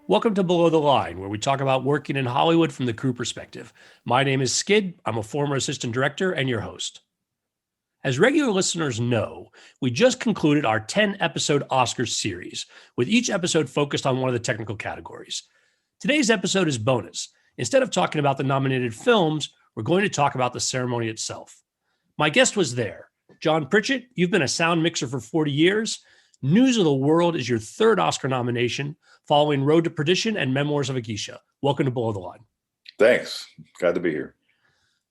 Welcome to Below the Line, where we talk about working in Hollywood from the crew perspective. My name is Skid. I'm a former assistant director and your host. As regular listeners know, we just concluded our 10-episode Oscars series, with each episode focused on one of the technical categories. Today's episode is bonus. Instead of talking about the nominated films, we're going to talk about the ceremony itself. My guest was there. John Pritchett, you've been a sound mixer for 40 years. News of the World is your third Oscar nomination, following Road to Perdition and Memoirs of a Geisha. Welcome to Below the Line. Thanks. Glad to be here.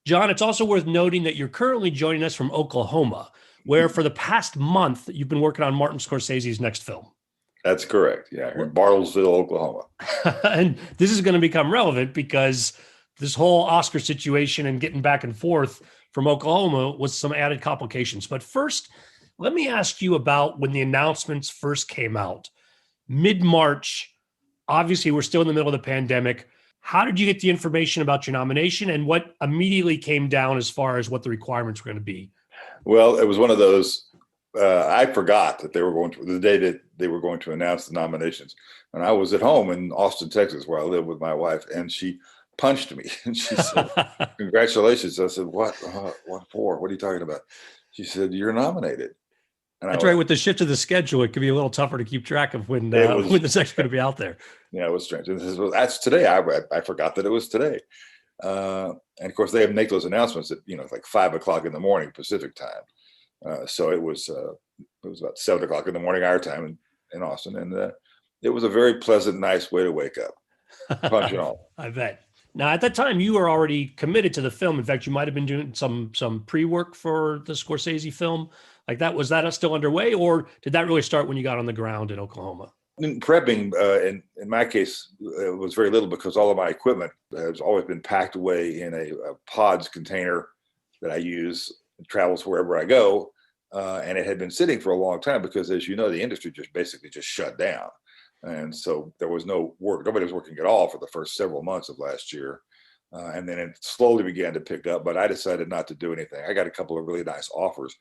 John, it's also worth noting that you're currently joining us from Oklahoma, where for the past month, you've been working on Martin Scorsese's next film. That's correct. Yeah, in Bartlesville, Oklahoma. And this is going to become relevant because this whole Oscar situation and getting back and forth from Oklahoma was some added complications. But first, let me ask you about when the announcements first came out. Mid-March, obviously we're still in the middle of the pandemic. How did you get the information about your nomination, and what immediately came down as far as what the requirements were going to be? Well, it was one of those, I forgot that the day that they were going to announce the nominations. And I was at home in Austin, Texas, where I live with my wife, and she punched me and she said, "Congratulations." I said, "What? What for? What are you talking about?" She said, "You're nominated." And That's right. With the shift of the schedule, it could be a little tougher to keep track of when this actually going to be out there. Yeah, it was strange. That's today. I forgot that it was today. And of course, they make those announcements at like 5 o'clock in the morning Pacific time. So it was about 7 o'clock in the morning our time in Austin, and it was a very pleasant, nice way to wake up. Punch and all. I bet. Now, at that time, you were already committed to the film. In fact, you might have been doing some pre-work for the Scorsese film. Like that, was that still underway, or did that really start when you got on the ground in Oklahoma? In prepping, in my case, it was very little because all of my equipment has always been packed away in a pods container that I use. It travels wherever I go, and it had been sitting for a long time because, as you know, the industry basically shut down. And so there was no work. Nobody was working at all for the first several months of last year. And then it slowly began to pick up, but I decided not to do anything. I got a couple of really nice offers,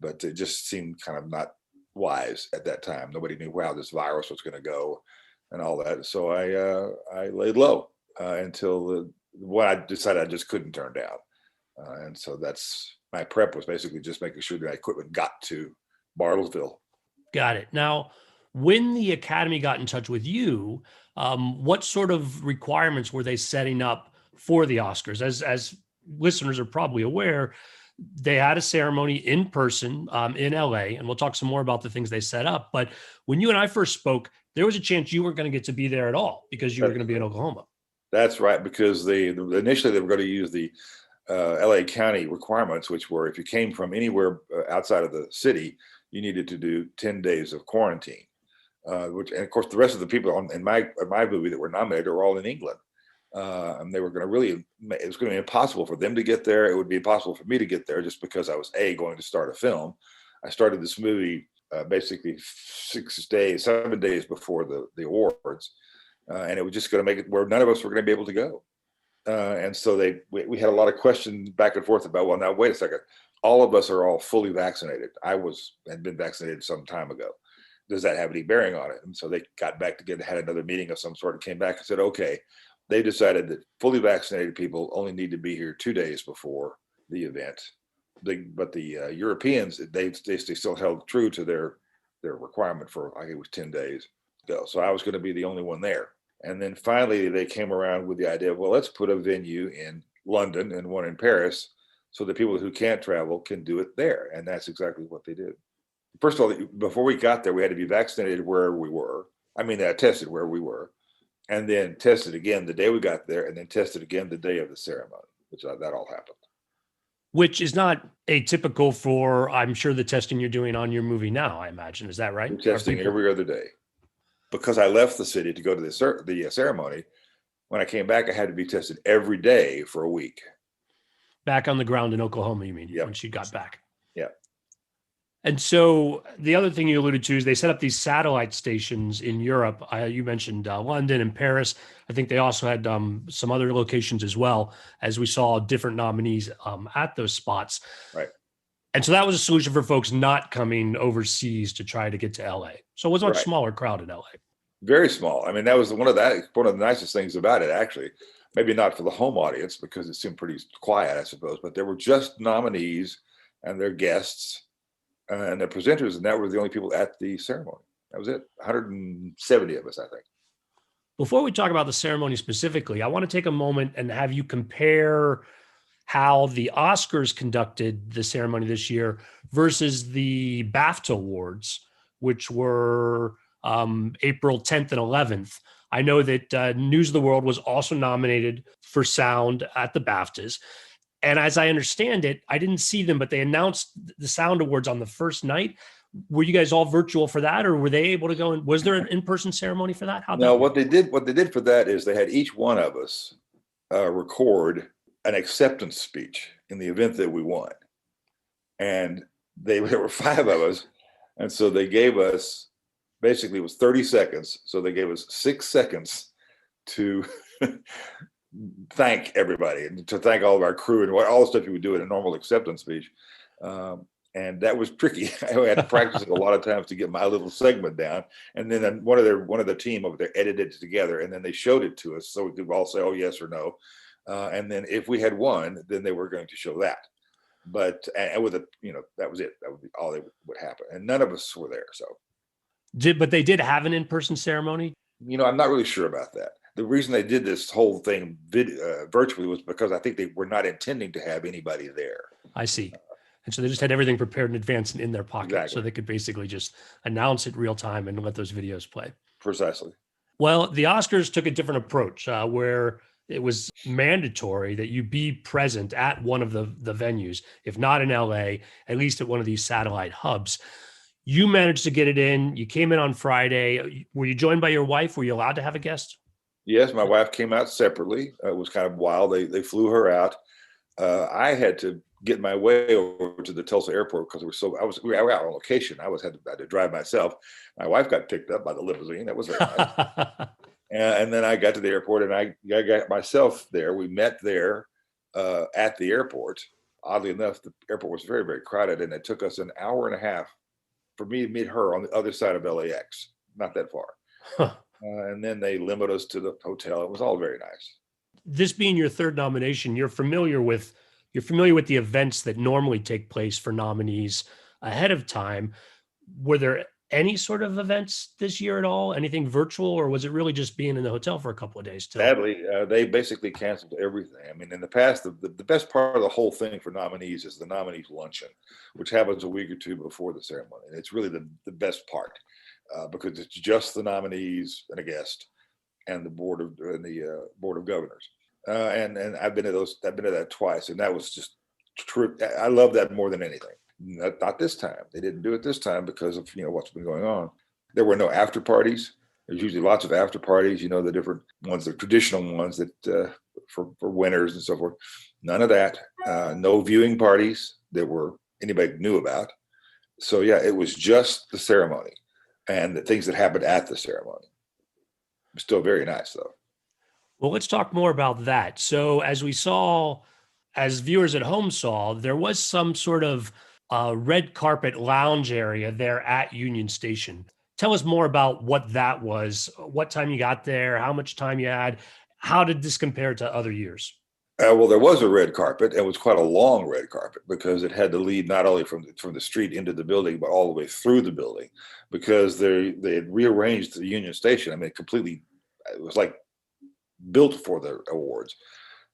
but it just seemed kind of not wise at that time. Nobody knew how this virus was going to go and all that. So I laid low until what I decided I just couldn't turn down. And so that's my prep, was basically just making sure that my equipment got to Bartlesville. Got it. Now, when the Academy got in touch with you, what sort of requirements were they setting up for the Oscars? As listeners are probably aware, they had a ceremony in person in LA, and we'll talk some more about the things they set up. But when you and I first spoke, there was a chance you weren't going to get to be there at all because you were going to be in Oklahoma. That's right, because initially they were going to use the LA County requirements, which were if you came from anywhere outside of the city, you needed to do 10 days of quarantine. And of course, the rest of the people in my movie that were nominated are all in England. And they were going to it was going to be impossible for them to get there. It would be impossible for me to get there just because I was going to start a film. I started this movie basically 7 days before the awards. And it was just going to make it where none of us were going to be able to go. And so we had a lot of questions back and forth about, well, now, wait a second. All of us are all fully vaccinated. I had been vaccinated some time ago. Does that have any bearing on it? And so they got back together, had another meeting of some sort, and came back and said, okay, they decided that fully vaccinated people only need to be here 2 days before the event. But the Europeans, they still held true to their requirement for, I think it was 10 days ago. So I was going to be the only one there. And then finally they came around with the idea of, well, let's put a venue in London and one in Paris so that people who can't travel can do it there. And that's exactly what they did. First of all, before we got there, we had to be vaccinated wherever we were. Tested where we were, and then tested again the day we got there, and then tested again the day of the ceremony, that all happened. Which is not atypical for, I'm sure, the testing you're doing on your movie now, I imagine. Is that right? We're testing every other day. Because I left the city to go to the ceremony, when I came back, I had to be tested every day for a week. Back on the ground in Oklahoma, you mean? Yep. When she got back. Yeah. And so the other thing you alluded to is they set up these satellite stations in Europe. You mentioned London and Paris. I think they also had some other locations as well, as we saw different nominees at those spots. Right. And so that was a solution for folks not coming overseas to try to get to LA. So it was a much smaller crowd in LA. Very small. I mean, that was one of the nicest things about it, actually. Maybe not for the home audience because it seemed pretty quiet, I suppose, but there were just nominees and their guests and their presenters, and that were the only people at the ceremony. That was it. 170 of us, I think. Before we talk about the ceremony specifically, I want to take a moment and have you compare how the Oscars conducted the ceremony this year versus the BAFTA Awards, which were April 10th and 11th. I know that News of the World was also nominated for sound at the BAFTAs. And as I understand it, I didn't see them, but they announced the Sound Awards on the first night. Were you guys all virtual for that, or were they able to go? And was there an in-person ceremony for that? No, what they did for that is they had each one of us record an acceptance speech in the event that we won, and there were 5 of us, and so they gave us basically it was 30 seconds. So they gave us 6 seconds to thank everybody and to thank all of our crew and all the stuff you would do in a normal acceptance speech. And that was tricky. I had to practice it a lot of times to get my little segment down. And then one of the team over there edited it together, and then they showed it to us so we could all say, oh, yes or no. And then if we had won, then they were going to show that. But and with that was it. That would be all that would happen. And none of us were there. So but they did have an in-person ceremony? I'm not really sure about that. The reason they did this whole thing virtually was because I think they were not intending to have anybody there. I see. And so they just had everything prepared in advance and in their pocket. Exactly. So they could basically just announce it real time and let those videos play. Precisely. Well, the Oscars took a different approach where it was mandatory that you be present at one of the venues, if not in LA, at least at one of these satellite hubs. You managed to get it in. You came in on Friday. Were you joined by your wife? Were you allowed to have a guest? Yes, my wife came out separately. It was kind of wild. They flew her out. I had to get my way over to the Tulsa airport because we were out on location. I had to drive myself. My wife got picked up by the limousine. That was very nice. And then I got to the airport and I got myself there. We met there at the airport. Oddly enough, the airport was very, very crowded, and it took us an hour and a half for me to meet her on the other side of LAX. Not that far. Huh. And then they limited us to the hotel. It was all very nice. This being your third nomination, you're familiar with the events that normally take place for nominees ahead of time. Were there any sort of events this year at all? Anything virtual, or was it really just being in the hotel for a couple of days? Sadly, they basically canceled everything. I mean, in the past, the best part of the whole thing for nominees is the nominees luncheon, which happens a week or two before the ceremony. And it's really the best part because it's just the nominees and a guest and the board of governors. And I've been to those. I've been to that twice, and that was just true. I love that more than anything. Not this time. They didn't do it this time because of what's been going on. There were no after parties. There's usually lots of after parties. The different ones, the traditional ones that for winners and so forth. None of that. No viewing parties that anybody knew about. So yeah, it was just the ceremony and the things that happened at the ceremony. Still very nice though. Well, let's talk more about that. So as viewers at home saw, there was some sort of red carpet lounge area there at Union Station. Tell us more about what that was, what time you got there, how much time you had. How did this compare to other years? Well, there was a red carpet. It was quite a long red carpet because it had to lead not only from the street into the building, but all the way through the building because they had rearranged the Union Station. I mean, it was like built for the awards.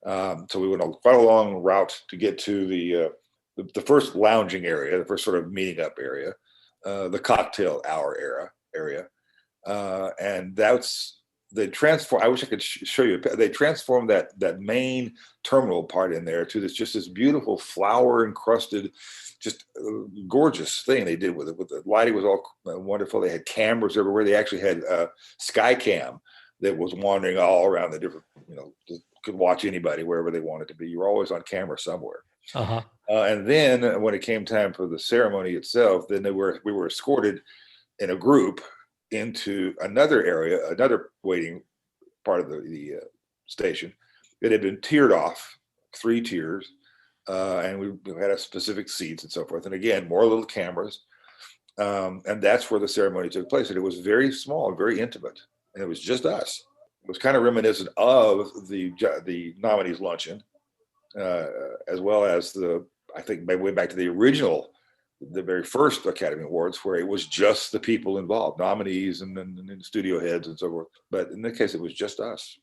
So we went quite a long route to get to the first lounging area, the first sort of meeting up area, the cocktail hour area. And they transformed, I wish I could show you, they transformed that main terminal part in there to this beautiful flower encrusted, just gorgeous thing they did with it. With the lighting was all wonderful. They had cameras everywhere. They actually had sky cam that was wandering all around the different, could watch anybody wherever they wanted to be. You were always on camera somewhere. Uh-huh. And then when it came time for the ceremony itself, then we were escorted in a group into another area, another waiting part of the station that had been tiered off, 3 tiers. And we had a specific seats and so forth. And again, more little cameras. And that's where the ceremony took place. And it was very small, very intimate. and it was just us. It was kind of reminiscent of the nominees luncheon, as well as I think maybe way back to the very first Academy Awards, where it was just the people involved, nominees and studio heads and so forth. But in this case, it was just us.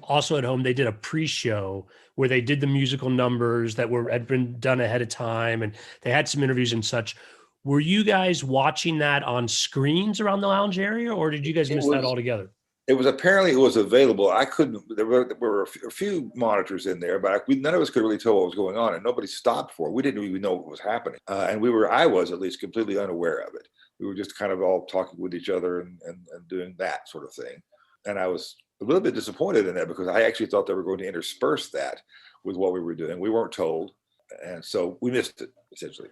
Also at home, they did a pre-show where they did the musical numbers that had been done ahead of time, and they had some interviews and such. Were you guys watching that on screens around the lounge area, or did you guys miss that altogether? It was available. I couldn't. There were a few monitors in there, but none of us could really tell what was going on, and nobody stopped for it. We didn't even know what was happening, and I was at least completely unaware of it. We were just kind of all talking with each other and doing that sort of thing, and I was a little bit disappointed in that because I actually thought they were going to intersperse that with what we were doing. We weren't told, and so we missed it essentially.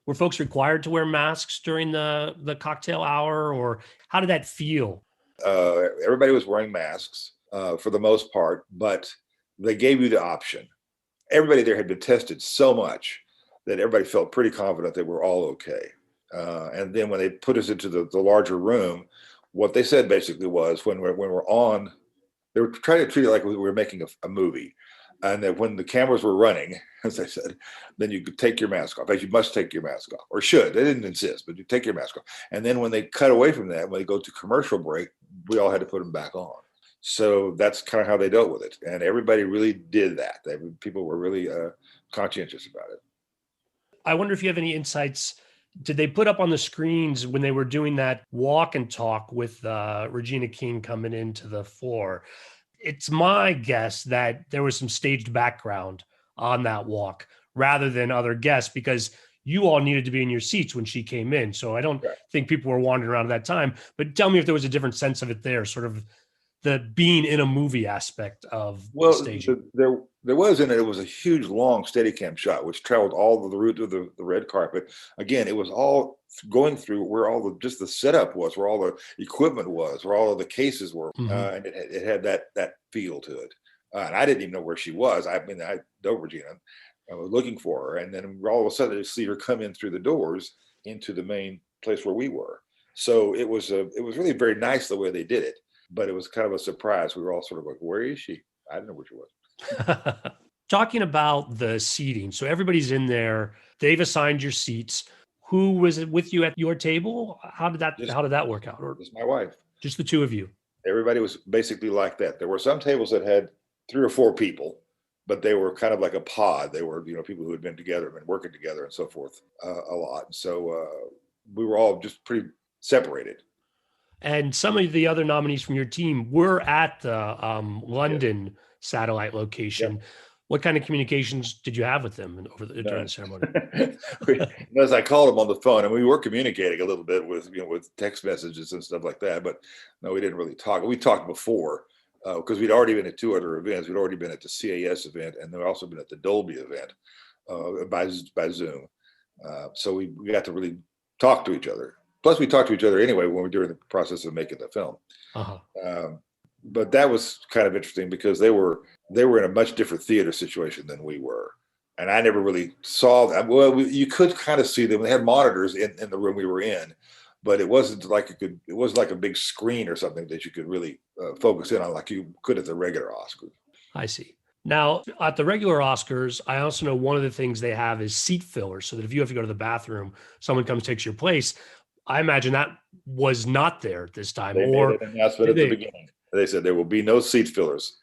Were folks required to wear masks during the cocktail hour, or how did that feel? Everybody was wearing masks for the most part, but they gave you the option. Everybody there had been tested so much that everybody felt pretty confident that we're all okay. And then when they put us into the larger room, what they said basically was when we're on, they were trying to treat it like we were making a movie. And that when the cameras were running, as I said, then you could take your mask off. You must take your mask off, or should. They didn't insist, but you take your mask off. And then when they cut away from that, when they go to commercial break, we all had to put them back on. So that's kind of how they dealt with it. And everybody really did that. People were really conscientious about it. I wonder if you have any insights. Did they put up on the screens when they were doing that walk and talk with Regina King coming into the floor? It's my guess that there was some staged background on that walk rather than other guests, because you all needed to be in your seats when she came in. So I don't think people were wandering around at that time, but tell me if there was a different sense of it there, sort of the being in a movie aspect of staging. There was in it. It was a huge, long Steadicam shot, which traveled all the route of the red carpet. Again, it was all going through where just the setup was, where all the equipment was, where all of the cases were, and it had that feel to it. And I didn't even know where she was. I know Regina. I was looking for her, and then all of a sudden, I see her come in through the doors into the main place where we were. So it was really very nice the way they did it. But it was kind of a surprise. We were all sort of like, where is she? I didn't know where she was. Talking about the seating. So everybody's in there. They've assigned your seats. Who was with you at your table? How did that work out? Or just my wife. Just the two of you? Everybody was basically like that. There were some tables that had 3 or 4 people, but they were kind of like a pod. They were, people who had been together, been working together and so forth a lot. So we were all just pretty separated. And some of the other nominees from your team were at the London satellite location. What kind of communications did you have with them during the ceremony? As I called them on the phone, and we were communicating a little bit with text messages and stuff like that. But no, we didn't really talk. We talked before because we'd already been at 2 other events. We'd already been at the CAS event, and then we'd also been at the Dolby event by Zoom. So we got to really talk to each other. Plus, we talked to each other anyway when we were during the process of making the film. But that was kind of interesting because they were in a much different theater situation than we were, and I never really saw that. Well, you could kind of see them. They had monitors in the room we were in, but it wasn't like it wasn't like a big screen or something that you could really focus in on like you could at the regular Oscars. I see. Now, at the regular Oscars, I also know one of the things they have is seat fillers, so that if you have to go to the bathroom, someone comes, takes your place. I imagine that was not there this time. They made an announcement at the beginning. They said there will be no seat fillers.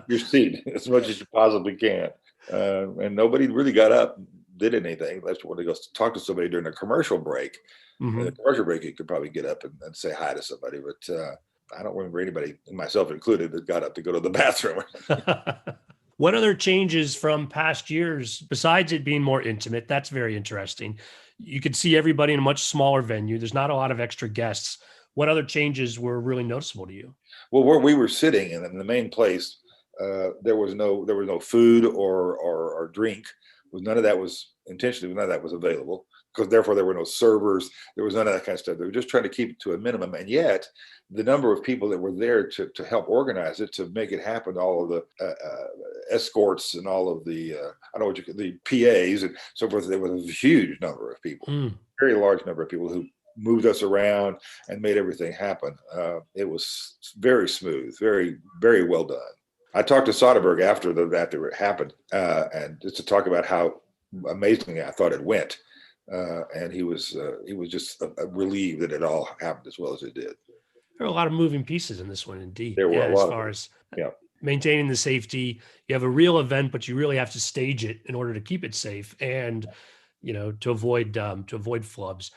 Your seat as much as you possibly can. And nobody really got up, did anything. That's when they go talk to somebody during a commercial break. In the commercial break, you could probably get up and say hi to somebody. But I don't remember anybody, myself included, that got up to go to the bathroom. What other changes from past years, besides it being more intimate? That's very interesting. You could see everybody in a much smaller venue. There's not a lot of extra guests. What other changes were really noticeable to you? Well, where we were sitting in the main place, there was no food or drink. None of that was available, because therefore there were no servers. There was none of that kind of stuff. They were just trying to keep it to a minimum. And yet the number of people that were there to help organize it, to make it happen, all of the escorts and all of the the PAs and so forth, there was a huge number of people, very large number of people who moved us around and made everything happen. It was very smooth, very, very well done. I talked to Soderbergh after it happened, and just to talk about how amazingly I thought it went. And he was just relieved that it all happened as well as it did. There are a lot of moving pieces in this one, indeed. There were a lot as far as yeah. maintaining the safety. You have a real event, but you really have to stage it in order to keep it safe and, to avoid flubs.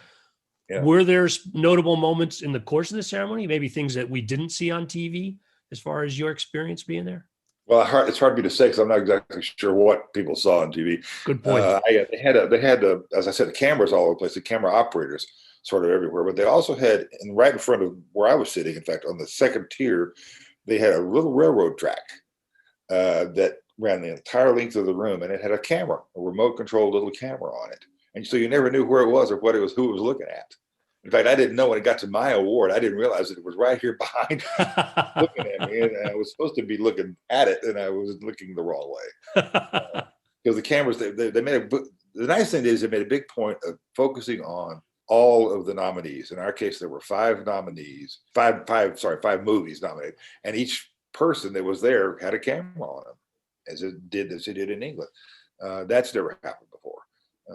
Yeah. Were there notable moments in the course of the ceremony, maybe things that we didn't see on TV as far as your experience being there? Well, it's hard for me to say because I'm not exactly sure what people saw on TV. Good point. They had, as I said, the cameras all over the place, the camera operators sort of everywhere, but they also had, right in front of where I was sitting, in fact, on the second tier, they had a little railroad track that ran the entire length of the room, and it had a camera, a remote controlled little camera on it. And so you never knew where it was or who it was looking at. In fact, I didn't know when it got to my award, I didn't realize that it was right here behind me, looking at me. And I was supposed to be looking at it, and I was looking the wrong way. Because the cameras, they made the nice thing is they made a big point of focusing on all of the nominees. In our case, there were five movies nominated, and each person that was there had a camera on them, as it did in England. That's never happened before.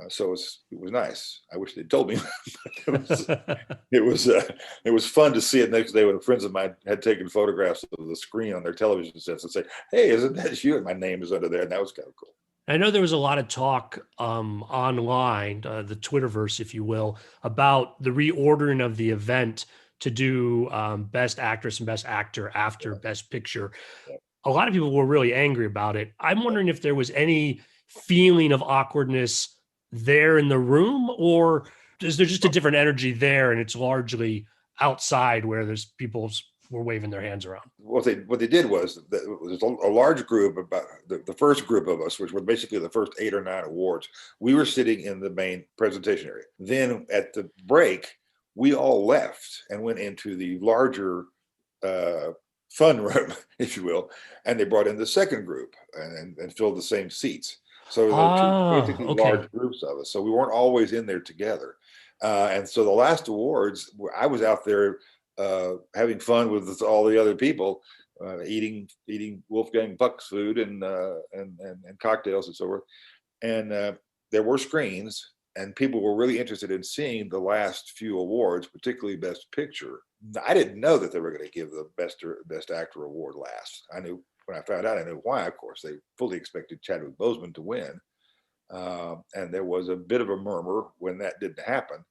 So it was nice. I wish they'd told me. It was fun to see it next day when friends of mine had taken photographs of the screen on their television sets and say, "Hey, isn't that you?" And my name is under there, and that was kind of cool. I know there was a lot of talk online, the Twitterverse, if you will, about the reordering of the event to do Best Actress and Best Actor after Best Picture. A lot of people were really angry about it. I'm wondering if there was any feeling of awkwardness there in the room, or is there just a different energy there and it's largely outside where there's people were waving their hands around? What they did was a large group, about the first group of us, which were basically the first 8 or 9 awards. We were sitting in the main presentation area. Then at the break, we all left and went into the larger fun room, if you will, and they brought in the second group and filled the same seats. So there were two basically large groups of us. So we weren't always in there together. And so the last awards, I was out there having fun with all the other people, eating Wolfgang Puck's food and cocktails and so forth. And there were screens, and people were really interested in seeing the last few awards, particularly Best Picture. I didn't know that they were going to give the Best Actor award last. I knew when I found out, I knew why. Of course, they fully expected Chadwick Boseman to win, and there was a bit of a murmur when that didn't happen.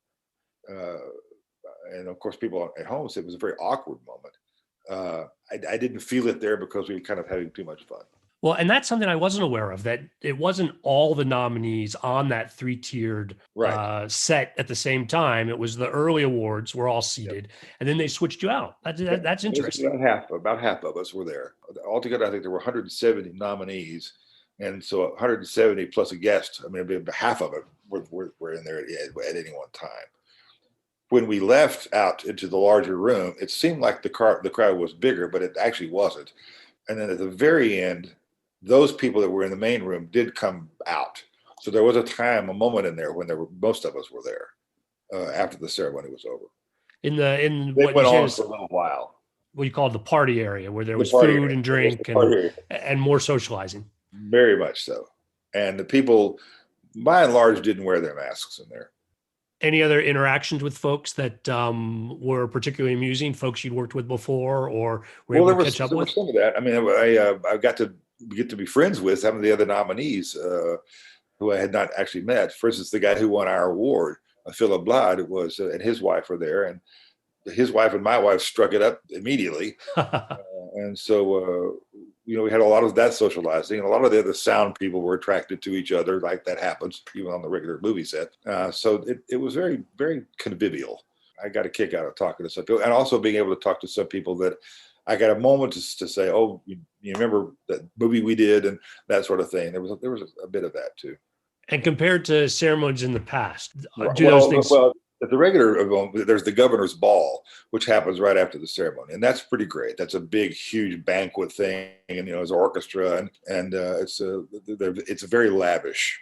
And of course, people at home said it was a very awkward moment. I didn't feel it there because we were kind of having too much fun. Well, and that's something I wasn't aware of, that it wasn't all the nominees on that 3-tiered set at the same time. It was the early awards were all seated, and then they switched you out. That's interesting. About half of us were there. Altogether, I think there were 170 nominees, and so 170 plus a guest. I mean, half of it were in there at any one time. When we left out into the larger room, it seemed like the crowd was bigger, but it actually wasn't. And then at the very end, those people that were in the main room did come out. So there was a moment in there when most of us were there after the ceremony was over. It went on for a little while. What you call the party area, where there was food and drink and more socializing. Very much so. And the people, by and large, didn't wear their masks in there. Any other interactions with folks that were particularly amusing, folks you'd worked with before or were able to catch up with? There was some of that. I mean, I got to get to be friends with some of the other nominees who I had not actually met. For instance, the guy who won our award, Philip Blood, and his wife were there, and his wife and my wife struck it up immediately. And so, we had a lot of that socializing, and a lot of the other sound people were attracted to each other, like that happens even on the regular movie set. So it was very, very convivial. I got a kick out of talking to some people, and also being able to talk to some people that I got a moment to say, "Oh, you remember that movie we did," and that sort of thing. There was a bit of that too. And compared to ceremonies in the past, those things? Well, at the regular event, there's the governor's ball, which happens right after the ceremony, and that's pretty great. That's a big, huge banquet thing, and there's orchestra, and it's very lavish.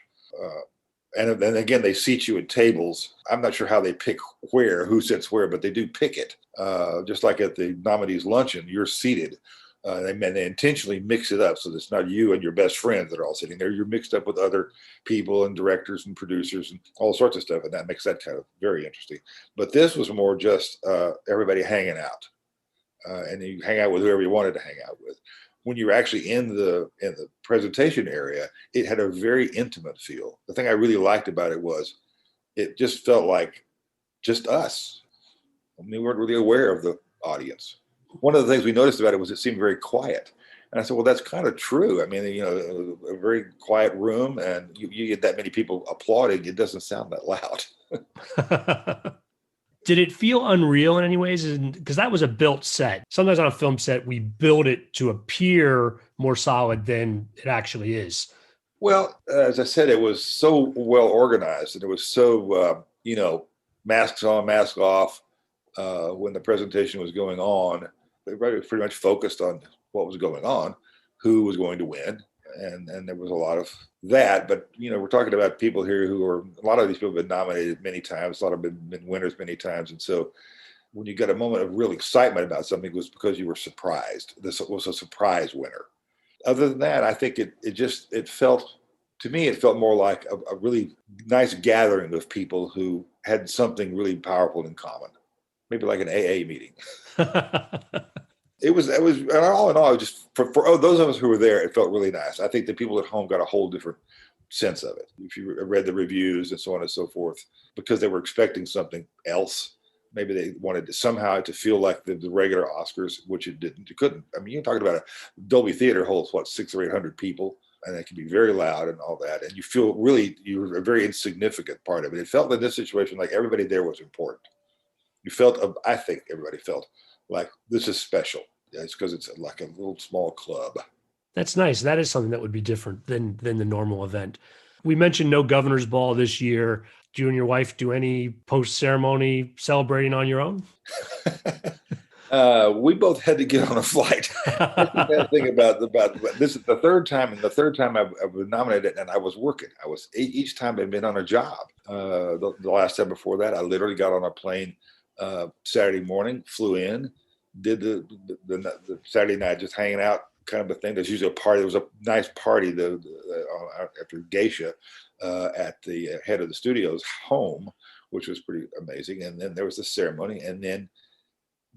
And then again, they seat you at tables. I'm not sure how they pick who sits where, but they do pick it. Just like at the nominees luncheon, you're seated. They intentionally mix it up so that it's not you and your best friends that are all sitting there. You're mixed up with other people and directors and producers and all sorts of stuff, and that makes that kind of very interesting. But this was more just everybody hanging out, and you hang out with whoever you wanted to hang out with. When you were actually in the presentation area, it had a very intimate feel. The thing I really liked about it was it just felt like just us. I mean, we weren't really aware of the audience. One of the things we noticed about it was it seemed very quiet. And I said, well, that's kind of true. I mean, a very quiet room, and you get that many people applauding, it doesn't sound that loud. Did it feel unreal in any ways? Because that was a built set. Sometimes on a film set, we build it to appear more solid than it actually is. Well, as I said, it was so well organized, and it was so, masks on, masks off. When the presentation was going on, everybody was pretty much focused on what was going on, who was going to win. And there was a lot of that. But, we're talking about people here a lot of these people have been nominated many times. A lot of them have been winners many times. And so when you got a moment of real excitement about something, it was because you were surprised. This was a surprise winner. Other than that, I think it felt, to me, it felt more like a really nice gathering of people who had something really powerful in common. Maybe like an AA meeting. It was, and all in all, just for those of us who were there, it felt really nice. I think the people at home got a whole different sense of it. If you read the reviews and so on and so forth, because they were expecting something else, maybe they wanted to somehow to feel like the regular Oscars, which it didn't. It couldn't. I mean, you're talking about a Dolby Theater holds 600 or 800 people, and it can be very loud and all that. And you feel really, you're a very insignificant part of it. It felt in this situation like everybody there was important. I think everybody felt like this is special. Yeah, it's because it's like a little small club. That's nice. That is something that would be different than the normal event. We mentioned no governor's ball this year. Do you and your wife do any post-ceremony celebrating on your own? We both had to get on a flight. That's the bad thing about this is the third time, and the third time I've been nominated, and I was working. I was each time I'd been on a job. The last time before that, I literally got on a plane Saturday morning, flew in, did the Saturday night just hanging out kind of a thing. There's usually a party. There was a nice party after Geisha at the head of the studio's home, which was pretty amazing. And then there was the ceremony, and then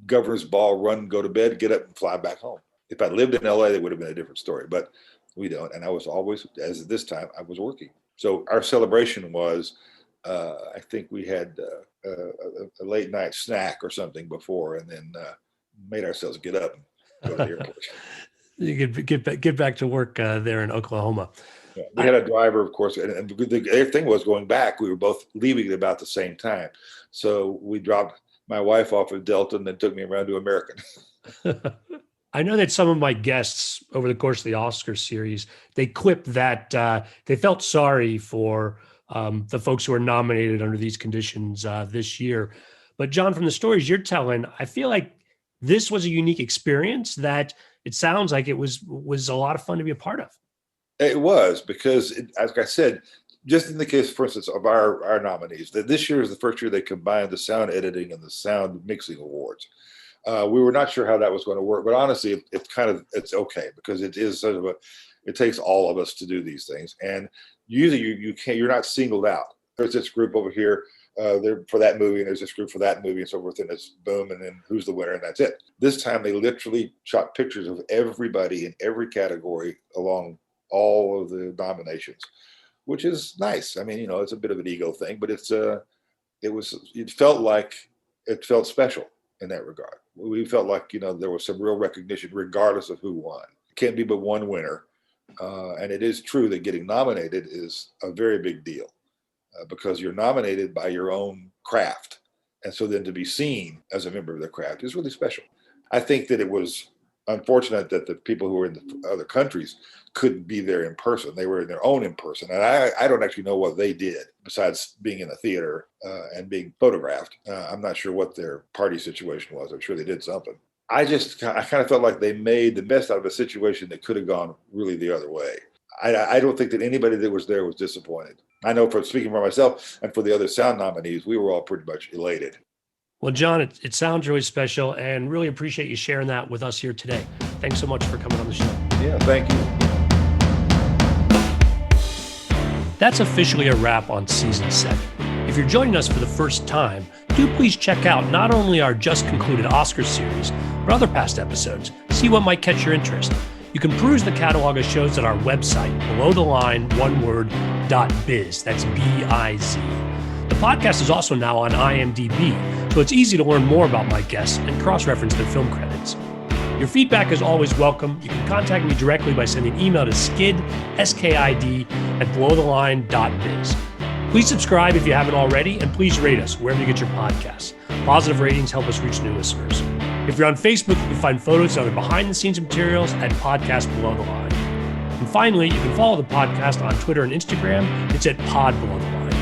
governor's ball, run, go to bed, get up and fly back home. If I lived in LA, it would have been a different story, but we don't. And I was always, as this time, I was working. So our celebration was, I think we had a late night snack or something before, and then made ourselves get up and go to the airport. You could get back to work there in Oklahoma. Yeah, we had a driver, of course, and the thing was going back. We were both leaving at about the same time, so we dropped my wife off at Delta and then took me around to American. I know that some of my guests over the course of the Oscar series, they quipped that they felt sorry for the folks who are nominated under these conditions this year. But John, from the stories you're telling, I feel like this was a unique experience that it sounds like it was a lot of fun to be a part of. It was, because, as I said, just in the case, for instance, of our nominees, that this year is the first year they combined the sound editing and the sound mixing awards. We were not sure how that was going to work, but honestly, it's okay, because it is sort of it takes all of us to do these things. And usually you're not singled out. There's this group over here there for that movie, and there's this group for that movie, and so forth, and it's boom, and then who's the winner, and that's it. This time they literally shot pictures of everybody in every category along all of the nominations, which is nice. I mean, it's a bit of an ego thing, but it felt special in that regard. We felt like, there was some real recognition regardless of who won. It can't be but one winner. And it is true that getting nominated is a very big deal because you're nominated by your own craft. And so then to be seen as a member of the craft is really special. I think that it was unfortunate that the people who were in the other countries couldn't be there in person. They were in their own in person. And I don't actually know what they did besides being in a theater and being photographed. I'm not sure what their party situation was. I'm sure they did something. I kind of felt like they made the best out of a situation that could have gone really the other way. I don't think that anybody that was there was disappointed. I know, for speaking for myself and for the other sound nominees, we were all pretty much elated. Well, John, it sounds really special, and really appreciate you sharing that with us here today. Thanks so much for coming on the show. Yeah, thank you. That's officially a wrap on season 7. If you're joining us for the first time, do please check out not only our just concluded Oscars series, but other past episodes. See what might catch your interest. You can peruse the catalog of shows at our website, belowtheline.biz. That's B-I-Z. The podcast is also now on IMDb, so it's easy to learn more about my guests and cross-reference their film credits. Your feedback is always welcome. You can contact me directly by sending an email to skid, S-K-I-D, @belowtheline.biz. Please subscribe if you haven't already, and please rate us wherever you get your podcasts. Positive ratings help us reach new listeners. If you're on Facebook, you can find photos and other behind-the-scenes materials at Podcast Below the Line. And finally, you can follow the podcast on Twitter and Instagram. It's at Pod Below the Line.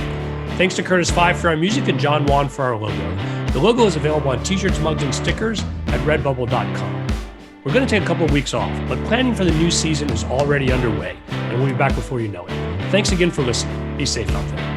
Thanks to Curtis Five for our music and John Wan for our logo. The logo is available on t-shirts, mugs, and stickers at redbubble.com. We're going to take a couple of weeks off, but planning for the new season is already underway, and we'll be back before you know it. Thanks again for listening. Be safe out there.